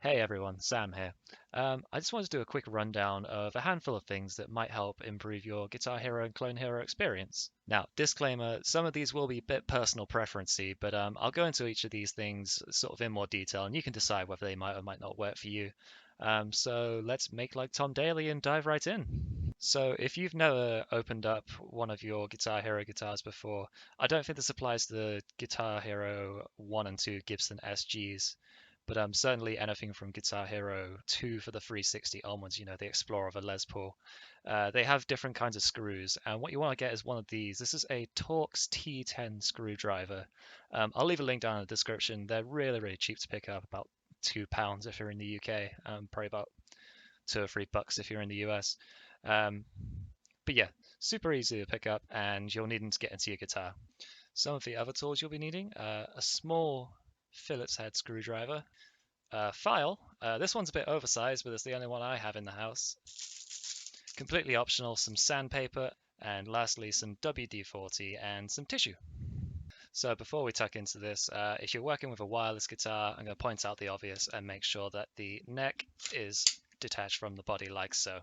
Hey everyone, Sam here. I just wanted to do a quick rundown of a handful of things that might help improve your Guitar Hero and Clone Hero experience. Now, disclaimer, some of these will be a bit personal preferency, but I'll go into each of these things sort of in more detail and you can decide whether they might or might not work for you. So let's make like Tom Daly and dive right in. So if you've never opened up one of your Guitar Hero guitars before, I don't think this applies to the Guitar Hero 1 and 2 Gibson SGs. But certainly anything from Guitar Hero 2 for the 360 onwards, the Explorer of a Les Paul, they have different kinds of screws. And what you want to get is one of these. This is a Torx T10 screwdriver. I'll leave a link down in the description. They're really, really cheap to pick up, about £2 if you're in the UK, probably about $2 or $3 if you're in the US. Um, but yeah, super easy to pick up, and you'll need them to get into your guitar. Some of the other tools you'll be needing: a small Phillips head screwdriver, file. This one's a bit oversized, but it's the only one I have in the house. Completely optional, some sandpaper, and lastly, some WD-40 and some tissue. So before we tuck into this, if you're working with a wireless guitar, I'm going to point out the obvious and make sure that the neck is detached from the body like so.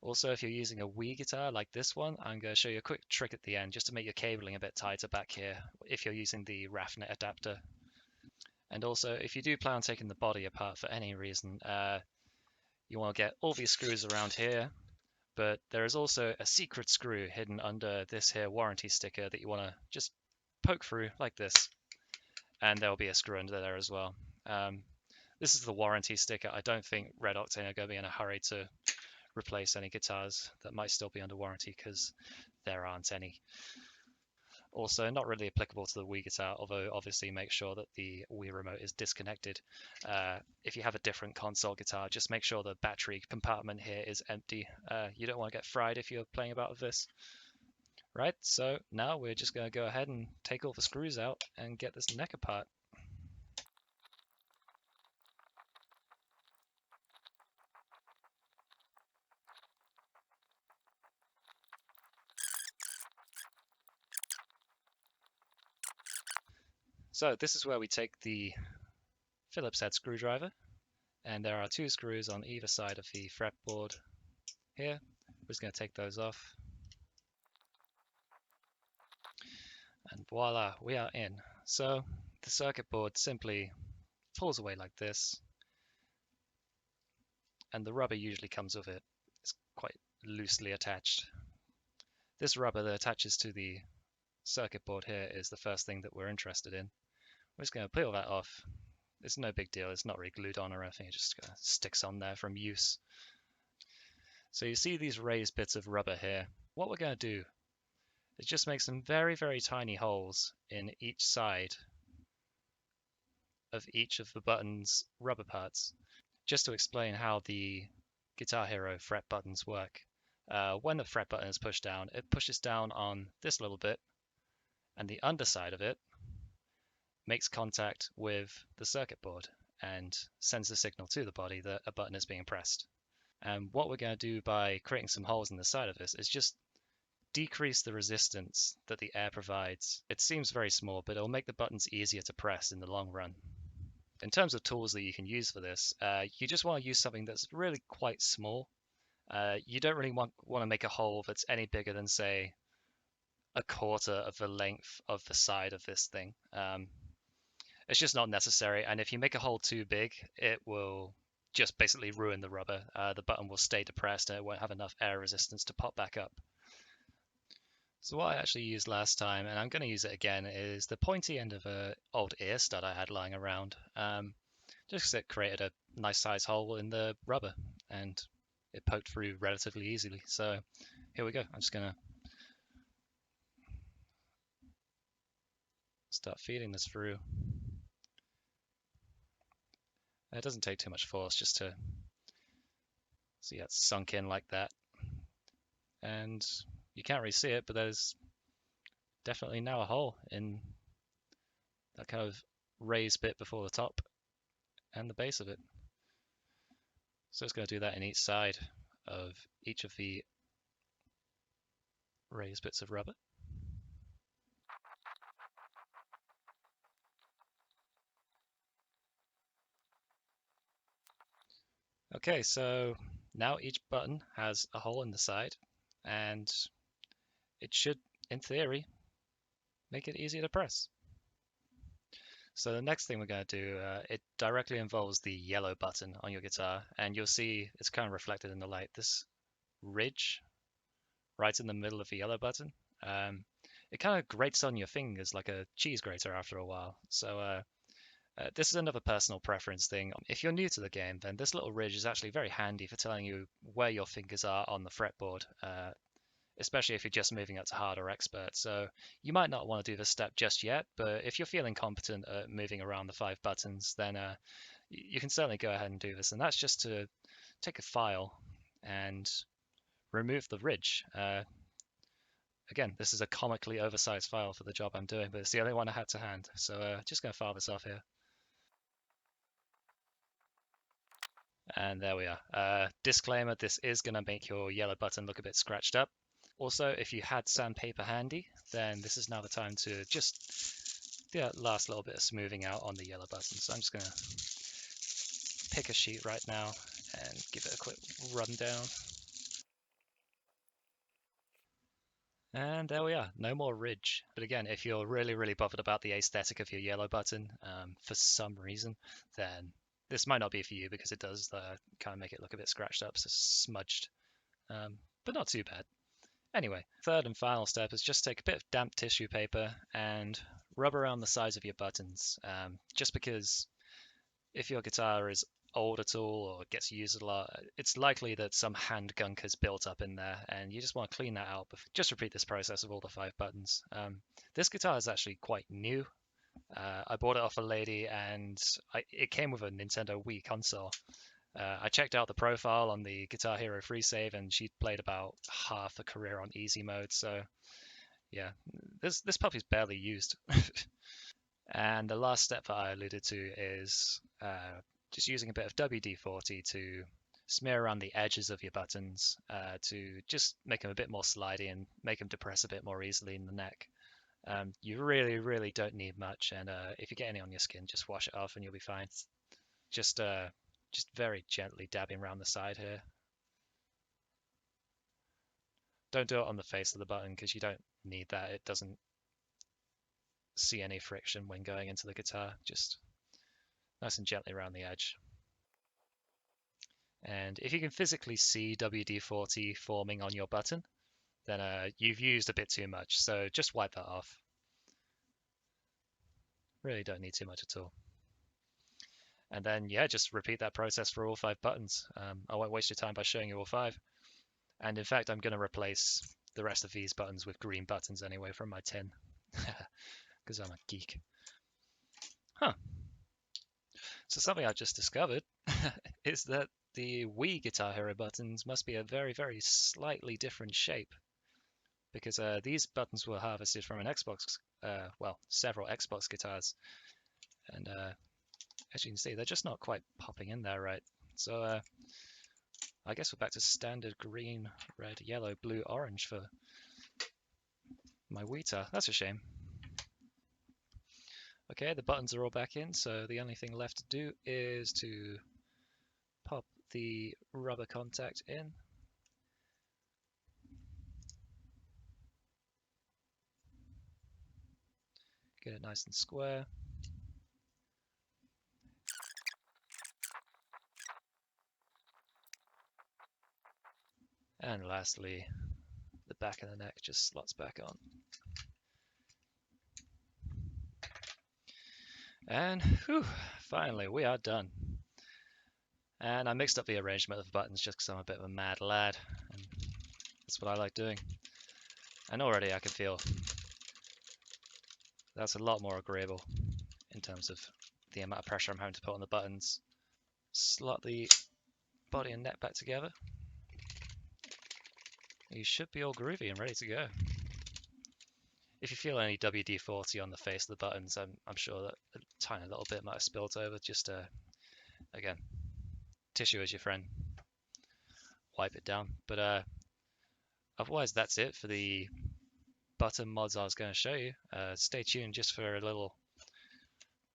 Also, if you're using a Wii guitar like this one, I'm going to show you a quick trick at the end just to make your cabling a bit tighter back here if you're using the RAFnet adapter. And also, if you do plan on taking the body apart for any reason, you want to get all these screws around here, but there is also a secret screw hidden under this here warranty sticker that you want to just poke through like this, and there will be a screw under there as well. This is the warranty sticker. I don't think Red Octane are going to be in a hurry to replace any guitars that might still be under warranty because there aren't any. Also, not really applicable to the Wii guitar, although obviously make sure that the Wii remote is disconnected. If you have a different console guitar, just make sure the battery compartment here is empty. You don't want to get fried if you're playing about with this. Right, so now we're just going to go ahead and take all the screws out and get this neck apart. So this is where we take the Phillips head screwdriver, and there are two screws on either side of the fretboard here. We're just going to take those off, and voila, we are in. So the circuit board simply pulls away like this, and the rubber usually comes with it. It's quite loosely attached. This rubber that attaches to the circuit board here is the first thing that we're interested in. We're just going to peel that off. It's no big deal. It's not really glued on or anything. It just sticks on there from use. So you see these raised bits of rubber here. What we're going to do is just make some very, very tiny holes in each side of each of the button's rubber parts, just to explain how the Guitar Hero fret buttons work. When the fret button is pushed down, it pushes down on this little bit, and the underside of it makes contact with the circuit board and sends a signal to the body that a button is being pressed. And what we're going to do by creating some holes in the side of this is just decrease the resistance that the air provides. It seems very small, but it'll make the buttons easier to press in the long run. In terms of tools that you can use for this, you just want to use something that's really quite small. You don't really want to make a hole that's any bigger than, say, a quarter of the length of the side of this thing. It's just not necessary, and if you make a hole too big, it will just basically ruin the rubber. The button will stay depressed and it won't have enough air resistance to pop back up. So what I actually used last time, and I'm going to use it again, is the pointy end of an old ear stud I had lying around. Just because it created a nice size hole in the rubber and it poked through relatively easily. So here we go. I'm just going to start feeding this through. It doesn't take too much force just to see it's sunk in like that. And you can't really see it, but there's definitely now a hole in that kind of raised bit before the top and the base of it. So it's going to do that in each side of each of the raised bits of rubber. Okay, so now each button has a hole in the side, and it should, in theory, make it easier to press. So the next thing we're going to do, it directly involves the yellow button on your guitar, and you'll see it's kind of reflected in the light. This ridge right in the middle of the yellow button, um, it kind of grates on your fingers like a cheese grater after a while. So this is another personal preference thing. If you're new to the game, then this little ridge is actually very handy for telling you where your fingers are on the fretboard, especially if you're just moving up to hard or expert. So you might not want to do this step just yet, but if you're feeling competent at moving around the 5 buttons, then you can certainly go ahead and do this. And that's just to take a file and remove the ridge. Again, this is a comically oversized file for the job I'm doing, but it's the only one I had to hand. So just going to file this off here. And there we are. Disclaimer, this is going to make your yellow button look a bit scratched up. Also, if you had sandpaper handy, then this is now the time to just do that last little bit of smoothing out on the yellow button. So I'm just going to pick a sheet right now and give it a quick rundown. And there we are, no more ridge. But again, if you're really, really bothered about the aesthetic of your yellow button for some reason, then this might not be for you because it does kind of make it look a bit scratched up, so smudged, but not too bad. Anyway, third and final step is just take a bit of damp tissue paper and rub around the sides of your buttons. Just because if your guitar is old at all or gets used a lot, it's likely that some hand gunk has built up in there, and you just want to clean that out. Just repeat this process of all the 5 buttons. This guitar is actually quite new. I bought it off a lady, and it came with a Nintendo Wii console. I checked out the profile on the Guitar Hero free save, and she'd played about half a career on easy mode. So yeah, this puppy's barely used. And the last step that I alluded to is just using a bit of WD-40 to smear around the edges of your buttons to just make them a bit more slidey and make them depress a bit more easily in the neck. You really, really don't need much, and if you get any on your skin, just wash it off and you'll be fine. Just very gently dabbing around the side here. Don't do it on the face of the button because you don't need that. It doesn't see any friction when going into the guitar. Just nice and gently around the edge. And if you can physically see WD-40 forming on your button, then you've used a bit too much. So just wipe that off. Really don't need too much at all. And then, yeah, just repeat that process for all 5 buttons. I won't waste your time by showing you all 5. And in fact, I'm going to replace the rest of these buttons with green buttons anyway from my tin. Because I'm a geek. Huh. So something I just discovered is that the Wii Guitar Hero buttons must be a very, very slightly different shape. Because these buttons were harvested from an Xbox, well, several Xbox guitars. And as you can see, they're just not quite popping in there right. So I guess we're back to standard green, red, yellow, blue, orange for my Wii. That's a shame. Okay, the buttons are all back in, so the only thing left to do is to pop the rubber contact in. Get it nice and square. And lastly, the back of the neck just slots back on. And whew, finally we are done. And I mixed up the arrangement of the buttons just because I'm a bit of a mad lad, and that's what I like doing. And already I can feel that's a lot more agreeable in terms of the amount of pressure I'm having to put on the buttons. Slot the body and neck back together. You should be all groovy and ready to go. If you feel any WD-40 on the face of the buttons, I'm sure that a tiny little bit might have spilled over. Just again, tissue is your friend. Wipe it down. But otherwise, that's it for the button mods I was going to show you. Stay tuned just for a little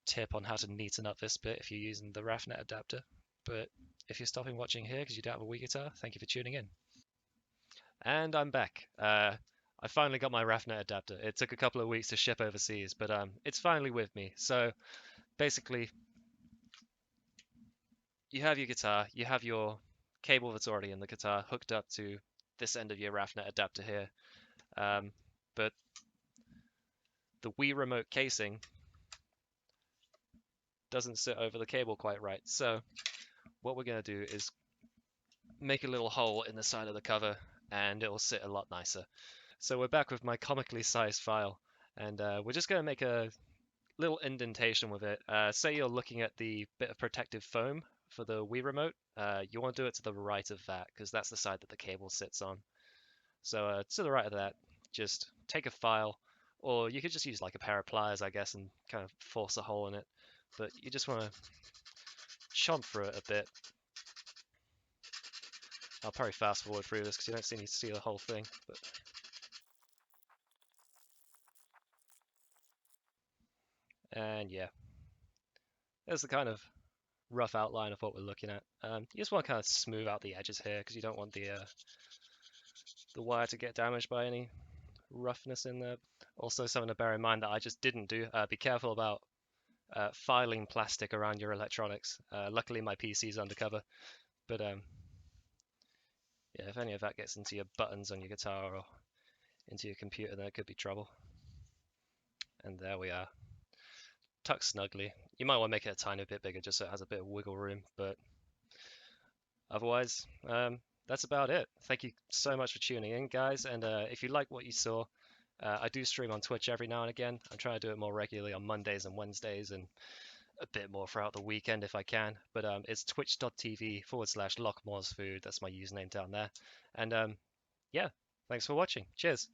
tip on how to neaten up this bit if you're using the RAFnet adapter. But if you're stopping watching here because you don't have a Wii guitar, thank you for tuning in. And I'm back. I finally got my RAFnet adapter. It took a couple of weeks to ship overseas, but it's finally with me. So basically, you have your guitar, you have your cable that's already in the guitar hooked up to this end of your RAFnet adapter here. But the Wii remote casing doesn't sit over the cable quite right. So what we're going to do is make a little hole in the side of the cover and it will sit a lot nicer. So we're back with my comically sized file, and we're just going to make a little indentation with it. Say you're looking at the bit of protective foam for the Wii remote, you want to do it to the right of that because that's the side that the cable sits on. So to the right of that, just take a file, or you could just use like a pair of pliers, I guess, and kind of force a hole in it. But you just want to chomp through it a bit. I'll probably fast forward through this because you don't need to see the whole thing. But and yeah, there's the kind of rough outline of what we're looking at. You just want to kind of smooth out the edges here because you don't want the wire to get damaged by any roughness in there. Also, something to bear in mind that I just didn't do. Be careful about filing plastic around your electronics. Luckily, my PC is undercover, but yeah, if any of that gets into your buttons on your guitar or into your computer, then it could be trouble. And there we are, tucked snugly. You might want to make it a tiny bit bigger just so it has a bit of wiggle room, but otherwise, that's about it. Thank you so much for tuning in, guys. And if you like what you saw, I do stream on Twitch every now and again. I'm trying to do it more regularly on Mondays and Wednesdays and a bit more throughout the weekend if I can. But it's twitch.tv/lockmoresfood. That's my username down there. And yeah, thanks for watching. Cheers.